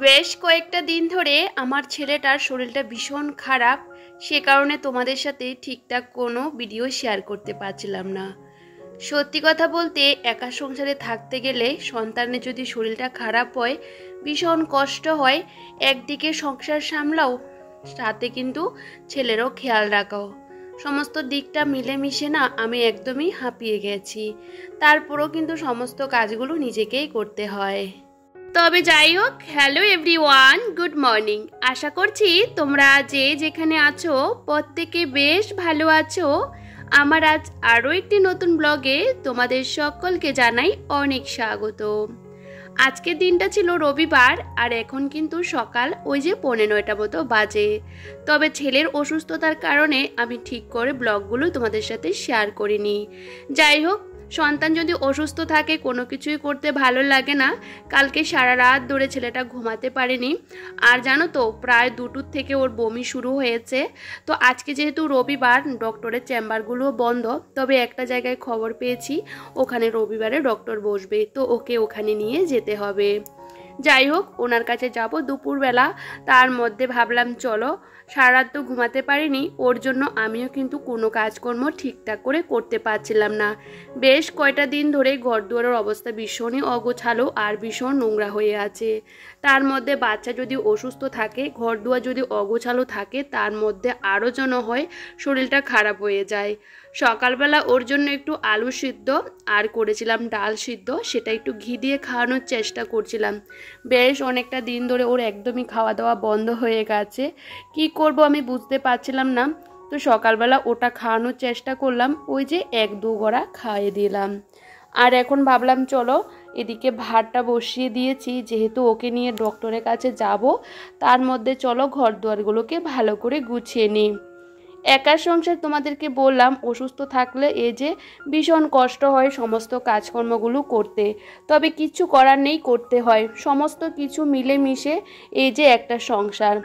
বেশ কয়েকটা দিন ধরে আমার ছেলেটার শরীরটা ভীষণ খারাপ, সে কারণে তোমাদের সাথে ঠিকঠাক কোনো ভিডিও শেয়ার করতে পারছিলাম না। সত্যি কথা বলতে একা সংসারে থাকতে গেলে সন্তানের যদি শরীরটা খারাপ হয় ভীষণ কষ্ট হয়। একদিকে সংসার সামলাও, সাথে কিন্তু ছেলেরও খেয়াল রাখাও, সমস্ত দিকটা মিলেমিশে না আমি একদমই হাঁপিয়ে গেছি। তারপরও কিন্তু সমস্ত কাজগুলো নিজেকেই করতে হয়। তবে যাই হোক, হ্যালো এভরিওয়ান, গুড মর্নিং। আশা করছি তোমরা যে যেখানে আছো প্রত্যেকে বেশ ভালো আছো। আমার আজ আরও একটি নতুন ব্লগে তোমাদের সকলকে জানাই অনেক স্বাগত। আজকের দিনটা ছিল রবিবার, আর এখন কিন্তু সকাল ওই যে 9:15 মতো বাজে। তবে ছেলের অসুস্থতার কারণে আমি ঠিক করে ব্লগগুলো তোমাদের সাথে শেয়ার করিনি। যাই হোক, সন্তান যদি অসুস্থ থাকে কোনো কিছুই করতে ভালো লাগে না। কালকে সারা রাত ধরে ছেলেটা ঘুমাতে পারেনি, আর জানো তো প্রায় 2টোর থেকে ওর বমি শুরু হয়েছে। তো আজকে যেহেতু রবিবার, ডক্টরের চেম্বারগুলো বন্ধ, তবে একটা জায়গায় খবর পেয়েছি ওখানে রবিবারে ডক্টর বসবে, তো ওকে ওখানে নিয়ে যেতে হবে। যাই হোক, ওনার কাছে যাব দুপুরবেলা। তার মধ্যে ভাবলাম চলো, সারা রাত তো ঘুমাতে পারিনি, ওর জন্য আমিও কিন্তু কোনো কাজকর্ম ঠিকঠাক করে করতে পারছিলাম না। বেশ কয়টা দিন ধরে ঘরদুয়ারের অবস্থা ভীষণই অগোছালো আর ভীষণ নোংরা হয়ে আছে। তার মধ্যে বাচ্চা যদি অসুস্থ থাকে, ঘরদুয়ার যদি অগোছালো থাকে, তার মধ্যে আরও যেন হয় শরীরটা খারাপ হয়ে যায়। সকালবেলা ওর জন্য একটু আলু সিদ্ধ আর করেছিলাম ডাল সিদ্ধ, সেটা একটু ঘি দিয়ে খাওয়ানোর চেষ্টা করছিলাম। বেশ অনেকটা দিন ধরে ওর একদমই খাওয়া দাওয়া বন্ধ হয়ে গেছে, কি করব আমি বুঝতে পারছিলাম না। তো সকালবেলা ওটা খাওয়ানোর চেষ্টা করলাম, ওই যে 1-2 গড়া খাইয়ে দিলাম। আর এখন ভাবলাম চলো, এদিকে ভাতটা বসিয়ে দিয়েছি, যেহেতু ওকে নিয়ে ডক্টরের কাছে যাব, তার মধ্যে চলো ঘর দুয়ারগুলোকে ভালো করে গুছিয়ে নিই। একার সংসার তোমাদেরকে বললাম, অসুস্থ থাকলে এই যে ভীষণ কষ্ট হয় সমস্ত কাজকর্মগুলো করতে। তবে কিছু করার নেই, করতে হয় সমস্ত কিছু মিলেমিশে এই যে একটা সংসার।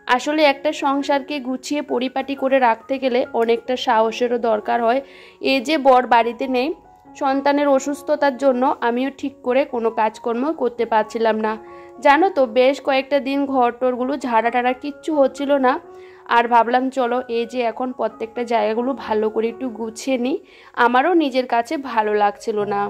আসলে একটা সংসারকে গুছিয়ে পরিপাটি করে রাখতে গেলে অনেকটা সাহসেরও দরকার হয়। এই যে বর বাড়িতে নেই, সন্তানের অসুস্থতার জন্য আমিও ঠিক করে কোনো কাজকর্ম করতে পারছিলাম না। জানো তো বেশ কয়েকটা দিন ঘর টরগুলো ঝাড়া টাড়া কিচ্ছু হচ্ছিল না। আর ভাবলাম চলো, এই যে এখন প্রত্যেকটা জায়গাগুলো ভালো করে একটু গুছিয়ে নিই, আমারও নিজের কাছে ভালো লাগছিল না।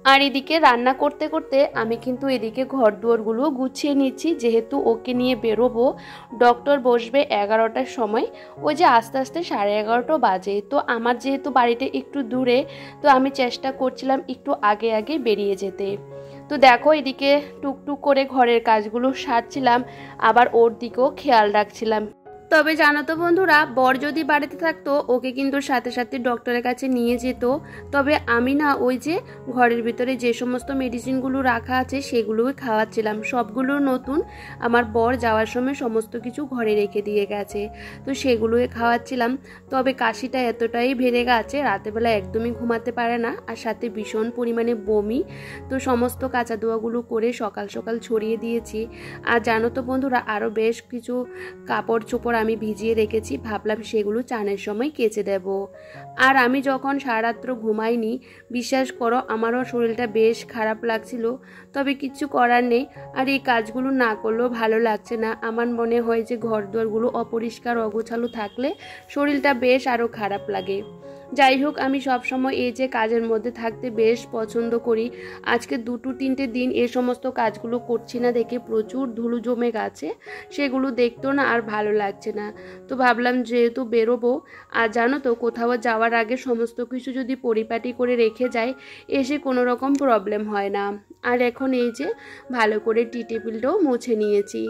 আর এদিকে রান্না করতে করতে আমি কিন্তু এদিকে ঘর দুয়ারগুলো গুছিয়ে নিচ্ছি, যেহেতু ওকে নিয়ে বেরোবো। ডক্টর বসবে 11টার সময়, ওই যে আস্তে আস্তে 11:30 বাজে। তো আমার যেহেতু বাড়িটা একটু দূরে, তো আমি চেষ্টা করছিলাম একটু আগে আগে বেরিয়ে যেতে। তো দেখো, এদিকে টুকটুক করে ঘরের কাজগুলো সারছিলাম, আবার ওর দিকেও খেয়াল রাখছিলাম। তবে জানো তো বন্ধুরা, বর যদি বাড়িতে থাকতো ওকে কিন্তু সাথে সাথে ডক্টরের কাছে নিয়ে যেত। তবে আমি না, ওই যে ঘরের ভিতরে যে সমস্ত মেডিসিনগুলো রাখা আছে সেগুলোই খাওয়াচ্ছিলাম, সবগুলো নতুন। আমার বর যাওয়ার সময় সমস্ত কিছু ঘরে রেখে দিয়ে গেছে, তো সেগুলোই খাওয়াচ্ছিলাম। তবে কাশিটা এতটাই বেড়ে গেছে, রাতেরবেলা একদমই ঘুমাতে পারে না, আর সাথে ভীষণ পরিমাণে বমি। তো সমস্ত কাঁচা দোয়াগুলো করে সকাল সকাল ছড়িয়ে দিয়েছি। আর জানো তো বন্ধুরা, আরও বেশ কিছু কাপড় চোপড় আমি ভিজিয়ে রেখেছি, ভাবলাম সেগুলো চানের সময় কেচে দেব। আর আমি যখন সারারাত্র ঘুমাইনি, বিশ্বাস করো আমারও শরীরটা বেশ খারাপ লাগছিল। তবে কিছু করার নেই, আর এই কাজগুলো না করলেও ভালো লাগছে না। আমার মনে হয় যে ঘর দুয়ারগুলো অপরিষ্কার অগোছালো থাকলে শরীরটা বেশ আরও খারাপ লাগে। যাই হোক, আমি সবসময় এই যে কাজের মধ্যে থাকতে বেশ পছন্দ করি। আজকে 2-3টে দিন এই সমস্ত কাজগুলো করছি না দেখে প্রচুর ধুলো জমে গেছে, সেগুলো দেখতেও না আর ভালো লাগছে না। তো ভাবলাম যেহেতু বেরোবো, আর জানো তো কোথাও যাওয়ার আগে সমস্ত কিছু যদি পরিপাটি করে রেখে যায়, এসে কোনো রকম প্রবলেম হয় না। আর এখন এই যে ভালো করে টি টেবিলটাও মুছে নিয়েছি।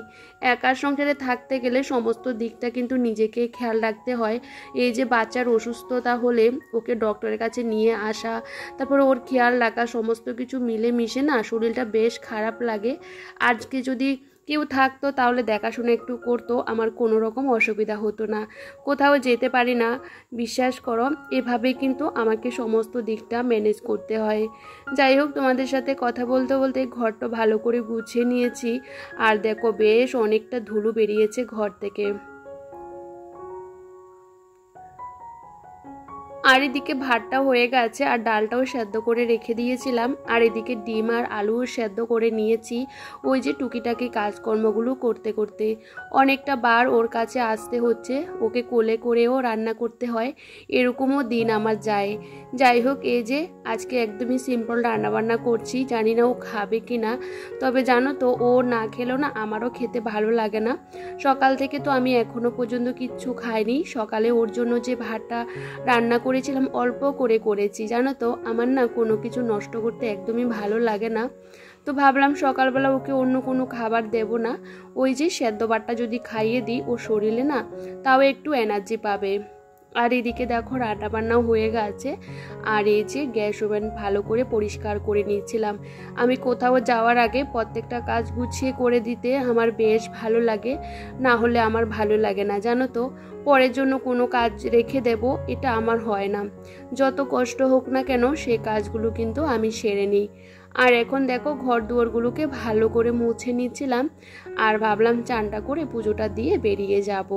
একার সংসারে থাকতে গেলে সমস্ত দিকটা কিন্তু নিজেকে খেয়াল রাখতে হয়। এই যে বাচ্চার অসুস্থতা হলে ওকে ডক্টরের কাছে নিয়ে আসা, তারপরে ওর খেয়াল রাখা, সমস্ত কিছু মিলে মিশে না শরীরটা বেশ খারাপ লাগে। আজকে যদি কেউ থাকতো তাহলে দেখাশোনা একটু করতো, আমার কোনো রকম অসুবিধা হতো না। কোথাও যেতে পারি না, বিশ্বাস করো, এভাবে কিন্তু আমাকে সমস্ত দিকটা ম্যানেজ করতে হয়। যাই হোক, তোমাদের সাথে কথা বলতে বলতে ঘরটা ভালো করে গুছিয়ে নিয়েছি। আর দেখো বেশ অনেকটা ধুলো বেরিয়েছে ঘর থেকে। আর এদিকে ভাতটা হয়ে গেছে আর ডালটাও সেদ্ধ করে রেখে দিয়েছিলাম। আর এদিকে ডিম আর আলুও সেদ্ধ করে নিয়েছি ওই যে টুকিটাকি কাজকর্মগুলো করতে করতে। অনেকটা বার ওর কাছে আসতে হচ্ছে, ওকে কোলে করেও রান্না করতে হয়, এরকমও দিন আমার যায়। যাই হোক, এই যে আজকে একদমই সিম্পল রান্নাবান্না করছি, জানি না ও খাবে কি না। তবে জানো তো, ও না খেলেও না আমারও খেতে ভালো লাগে না। সকাল থেকে তো আমি এখনও পর্যন্ত কিচ্ছু খাইনি। সকালে ওর জন্য যে ভাতটা রান্না করেছিলাম অল্প করে করেছি, জানো তো আমার না কোনো কিছু নষ্ট করতে একদমই ভালো লাগে না। তো ভাবলাম সকালবেলা ওকে অন্য কোনো খাবার দেব না, ওই যে সেদ্ধ ভাতটা যদি খাইয়ে দিই ওর শরীরে না তাও একটু এনার্জি পাবে। আর এদিকে দেখো রান্নাবান্নাও হয়ে গেছে। আর এই যে গ্যাস ওভেন ভালো করে পরিষ্কার করে নিয়েছিলাম। আমি কোথাও যাওয়ার আগে প্রত্যেকটা কাজ গুছিয়ে করে দিতে আমার বেশ ভালো লাগে, না হলে আমার ভালো লাগে না, জানো তো। পরের জন্য কোনো কাজ রেখে দেব, এটা আমার হয় না। যত কষ্ট হোক না কেন সেই কাজগুলো কিন্তু আমি সেরে নিই। আর এখন দেখো ঘর দুয়ারগুলোকে ভালো করে মুছে নিচ্ছিলাম আর ভাবলাম চানটা করে পুজোটা দিয়ে বেরিয়ে যাব।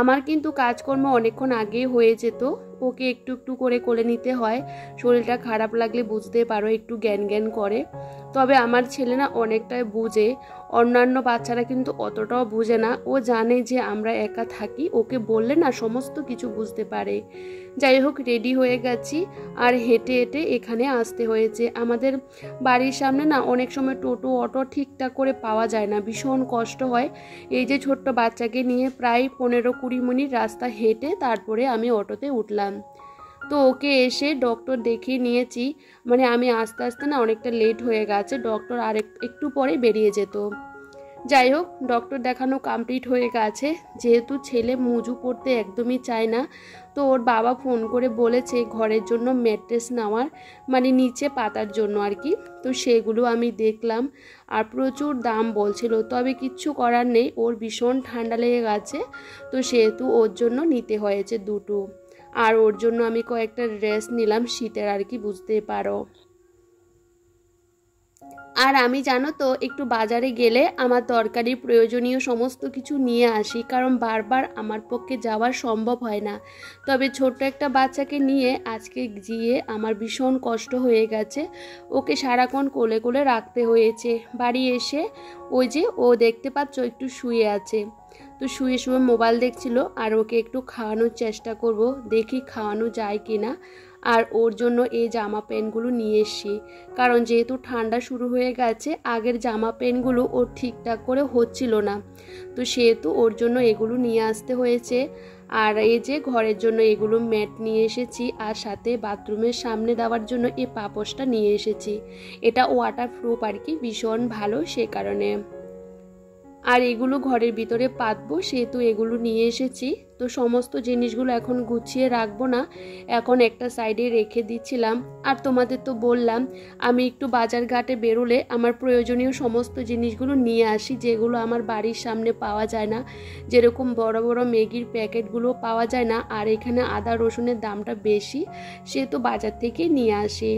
আমার কিন্তু কাজকর্ম অনেকক্ষণ আগেই হয়ে যেত, ওকে একটু একটু করে কোলে নিতে হয়। শরীরটা খারাপ লাগলে বুঝতে পারো একটু জ্ঞান জ্ঞান করে। তবে আমার ছেলে না অনেকটাই বুঝে, অন্যান্য বাচ্চারা কিন্তু অতটাও বুঝে না। ও জানে যে আমরা একা থাকি, ওকে বললে না সমস্ত কিছু বুঝতে পারে। যাই হোক, রেডি হয়ে গেছি আর হেঁটে হেঁটে এখানে আসতে হয়েছে। আমাদের বাড়ির সামনে না অনেক সময় টোটো অটো ঠিকঠাক করে পাওয়া যায় না, ভীষণ কষ্ট হয়। এই যে ছোট্ট বাচ্চাকে নিয়ে প্রায় 15-20 মিনিট রাস্তা হেঁটে তারপরে আমি অটোতে উঠলাম। তো ওকে এসে ডক্টর দেখিয়ে নিয়েছি, মানে আমি আস্তে আস্তে না অনেকটা লেট হয়ে গেছে, ডক্টর আর একটু পরে বেরিয়ে যেত। যাই হোক, ডক্টর দেখানো কমপ্লিট হয়ে গেছে। যেহেতু ছেলে মুজু পড়তে একদমই চায় না, তো ওর বাবা ফোন করে বলেছে ঘরের জন্য ম্যাট্রেস নেওয়ার, মানে নিচে পাতার জন্য আর কি। তো সেগুলো আমি দেখলাম আর প্রচুর দাম বলছিল, তবে কিচ্ছু করার নেই, ওর ভীষণ ঠান্ডা লেগে গেছে, তো সেহেতু ওর জন্য নিতে হয়েছে দুটো। আর ওর জন্য আমি কয়েকটা ড্রেস নিলাম শীতের আর কি, বুঝতে পারো। আর আমি জানো তো একটু বাজারে গেলে আমার দরকারি প্রয়োজনীয় সমস্ত কিছু নিয়ে আসি, কারণ বারবার আমার পক্ষে যাওয়া সম্ভব হয় না। তবে ছোট্ট একটা বাচ্চাকে নিয়ে আজকে গিয়ে আমার ভীষণ কষ্ট হয়ে গেছে, ওকে সারাক্ষণ কোলে কোলে রাখতে হয়েছে। বাড়ি এসে ওই যে ও দেখতে পাচ্ছ একটু শুয়ে আছে, তো শুয়ে শুয়ে মোবাইল দেখছিল। আর ওকে একটু খাওয়ানোর চেষ্টা করব, দেখি খাওয়ানো যায় কি না। আর ওর জন্য এই জামা প্যান্টগুলো নিয়ে এসছি, কারণ যেহেতু ঠান্ডা শুরু হয়ে গেছে, আগের জামা প্যান্টগুলো ওর ঠিকঠাক করে হচ্ছিল না, তো সেহেতু ওর জন্য এগুলো নিয়ে আসতে হয়েছে। আর এই যে ঘরের জন্য এগুলো ম্যাট নিয়ে এসেছি, আর সাথে বাথরুমের সামনে দেওয়ার জন্য এই পাপোশটা নিয়ে এসেছি। এটা ওয়াটারপ্রুফ আর কি, ভীষণ ভালো সে কারণে। আর এগুলো ঘরের ভিতরে পাতবো, সেহেতু এগুলো নিয়ে এসেছি। তো সমস্ত জিনিসগুলো এখন গুছিয়ে রাখবো না, এখন একটা সাইডে রেখে দিচ্ছিলাম। আর তোমাদের তো বললাম আমি একটু বাজার ঘাটে বেরোলে আমার প্রয়োজনীয় সমস্ত জিনিসগুলো নিয়ে আসি, যেগুলো আমার বাড়ির সামনে পাওয়া যায় না। যেরকম বড় বড় ম্যাগির প্যাকেটগুলো পাওয়া যায় না, আর এখানে আদা রসুনের দামটা বেশি, সেহেতু বাজার থেকে নিয়ে আসি।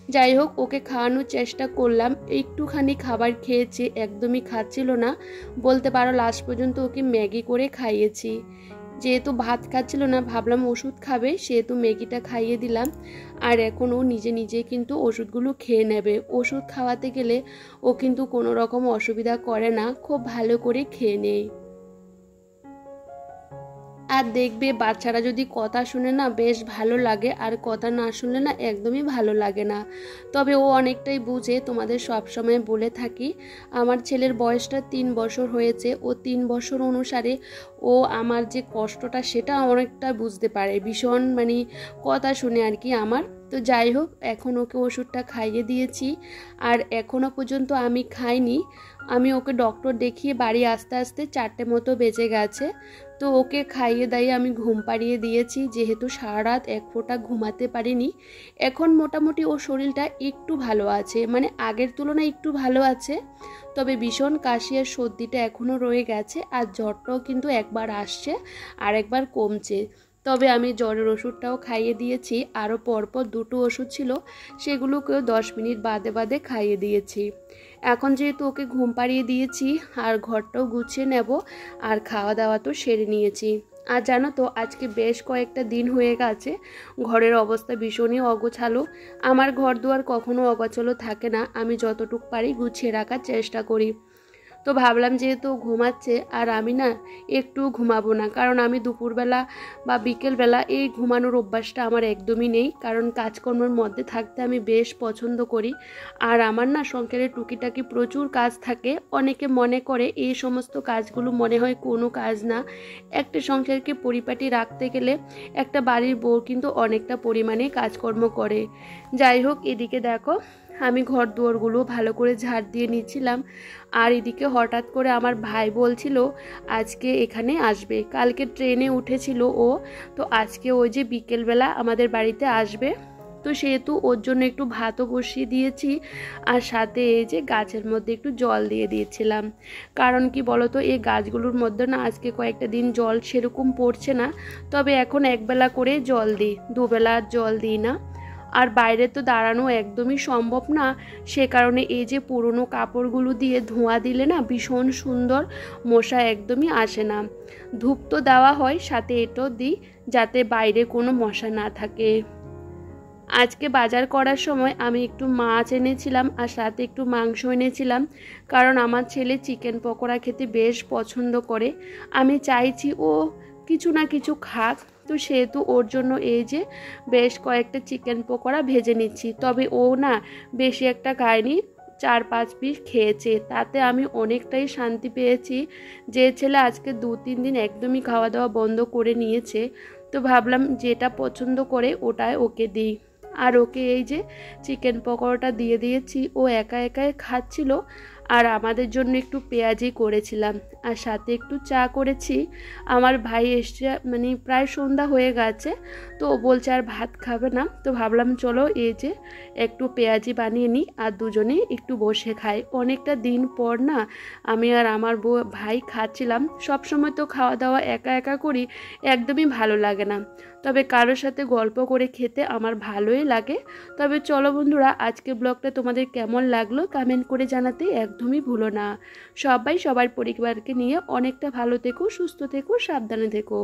যাই হোক, ওকে খাওয়ানোর চেষ্টা করলাম, একটুখানি খাবার খেয়েছে, একদমই খাচ্ছিল না, বলতে পারো লাস্ট পর্যন্ত ওকে ম্যাগি করে খাইয়েছি। যেহেতু ভাত খাচ্ছিল না, ভাবলাম ওষুধ খাবে, সেহেতু ম্যাগিটা খাইয়ে দিলাম। আর এখন ও নিজে নিজে কিন্তু ওষুধগুলো খেয়ে নেবে। ওষুধ খাওয়াতে গেলে ও কিন্তু কোনো রকম অসুবিধা করে না, খুব ভালো করে খেয়ে নেয়। আর দেখবে বাচ্চারা যদি কথা শুনে না বেশ ভালো লাগে, আর কথা না শুনলে না একদমই ভালো লাগে না। তবে ও অনেকটাই বুঝে, তোমাদের সব সময় বলে থাকি আমার ছেলের বয়সটা 3 বছর হয়েছে, ও 3 বছর অনুসারে ও আমার যে কষ্টটা সেটা অনেকটা বুঝতে পারে, ভীষণ মানে কথা শুনে আর কি আমার। তো যাই হোক, এখন ওকে ওষুধটা খাইয়ে দিয়েছি, আর এখনও পর্যন্ত আমি খাইনি। আমি ওকে ডক্টর দেখিয়ে বাড়ি আসতে আসতে 4টে মতো বেজে গেছে। তো ওকে খাইয়ে দাইয়ে আমি ঘুম পাড়িয়ে দিয়েছি, যেহেতু সারা রাত এক ফোঁটা ঘুমাতে পারিনি। এখন মোটামুটি ওর শরীরটা একটু ভালো আছে, মানে আগের তুলনায় একটু ভালো আছে। তবে ভীষণ কাশি আর সর্দিটা এখনও রয়ে গেছে, আর জ্বরটাও কিন্তু একবার আসছে আর একবার কমছে। তবে আমি জ্বরের ওষুধটাও খাইয়ে দিয়েছি, আরও পরপর 2টো ওষুধ ছিল, সেগুলোকেও 10 মিনিট বাদে বাদে খাইয়ে দিয়েছি। এখন যেহেতু ওকে ঘুম পাড়িয়ে দিয়েছি আর ঘরটাও গুছিয়ে নেব, আর খাওয়া দাওয়া তো সেরে নিয়েছি। আর জানো তো আজকে বেশ কয়েকটা দিন হয়ে গেছে ঘরের অবস্থা ভীষণই অগোছালো। আমার ঘর দুয়ার কখনো অগোছালো থাকে না, আমি যতটুকু পারি গুছিয়ে রাখার চেষ্টা করি। তো ভাবলাম যেহেতু ঘুমাচ্ছে আর আমি না একটু ঘুমাবো না, কারণ আমি দুপুরবেলা বা বিকেলবেলা এই ঘুমানোর অভ্যাসটা আমার একদমই নেই, কারণ কাজকর্মের মধ্যে থাকতে আমি বেশ পছন্দ করি। আর আমার না সংসারে টুকিটাকি প্রচুর কাজ থাকে। অনেকে মনে করে এই সমস্ত কাজগুলো মনে হয় কোনো কাজ না। একটা সংসারকে পরিপাটি রাখতে গেলে একটা বাড়ির বউ কিন্তু অনেকটা পরিমাণে কাজকর্ম করে। যাই হোক, এদিকে দেখো আমি ঘর দুয়ারগুলো ভালো করে ঝাড় দিয়ে নিচ্ছিলাম। আর এদিকে হঠাৎ করে আমার ভাই বলছিল আজকে এখানে আসবে, কালকে ট্রেনে উঠেছিল ও, তো আজকে ওই যে বিকেলবেলা আমাদের বাড়িতে আসবে। তো সেহেতু ওর জন্য একটু ভাতও বসিয়ে দিয়েছি, আর সাথে এই যে গাছের মধ্যে একটু জল দিয়ে দিয়েছিলাম। কারণ কি বলতো, এই গাছগুলোর মধ্যে না আজকে কয়েকটা দিন জল সেরকম পড়ছে না, তবে এখন একবেলা করে জল দিই, দুবেলা জল দিই না। আর বাইরে তো দাঁড়ানো একদমই সম্ভব না, সে কারণে এই যে পুরনো কাপড়গুলো দিয়ে ধোঁয়া দিলে না ভীষণ সুন্দর, মশা একদমই আসে না। ধূপ তো দেওয়া হয়, সাথে এটাও দিই যাতে বাইরে কোনো মশা না থাকে। আজকে বাজার করার সময় আমি একটু মাছ এনেছিলাম আর সাথে একটু মাংস এনেছিলাম, কারণ আমার ছেলে চিকেন পকোড়া খেতে বেশ পছন্দ করে। আমি চাইছি ও কিছু না কিছু খাক, তো সেহেতু ওর জন্য এই যে বেশ কয়েকটা চিকেন পকোড়া ভেজে নিচ্ছি। তবে ও না বেশি একটা খায়নি, 4-5 পিস খেয়েছে, তাতে আমি অনেকটাই শান্তি পেয়েছি। যে ছেলে আজকে 2-3 দিন একদমই খাওয়া দাওয়া বন্ধ করে নিয়েছে, তো ভাবলাম যেটা পছন্দ করে ওটাই ওকে দিই। আর ওকে এই যে চিকেন পকোড়াটা দিয়ে দিয়েছি, ও একা একাই খাচ্ছিল। আর আমাদের জন্য একটু পেঁয়াজি করেছিলাম, আর সাথে একটু চা করেছি। আমার ভাই এসছে, মানে প্রায় সন্ধ্যা হয়ে গেছে, তো ও বলছে আর ভাত খাবে না, তো ভাবলাম চলো এই যে একটু পেঁয়াজি বানিয়ে নিই আর দুজনে একটু বসে খাই। অনেকটা দিন পর না আমি আর আমার ভাই খাচ্ছিলাম। সবসময় তো খাওয়া দাওয়া একা একা করি, একদমই ভালো লাগে না, তবে কারোর সাথে গল্প করে খেতে আমার ভালোই লাগে। তবে চলো বন্ধুরা, আজকে ব্লগটা তোমাদের কেমন লাগলো কমেন্ট করে জানাতে একদমই ভুলো না। সবাই সবার পরিবারকে নিয়ে অনেকটা ভালো থেকো, সুস্থ থেকো, সাবধানে থেকো।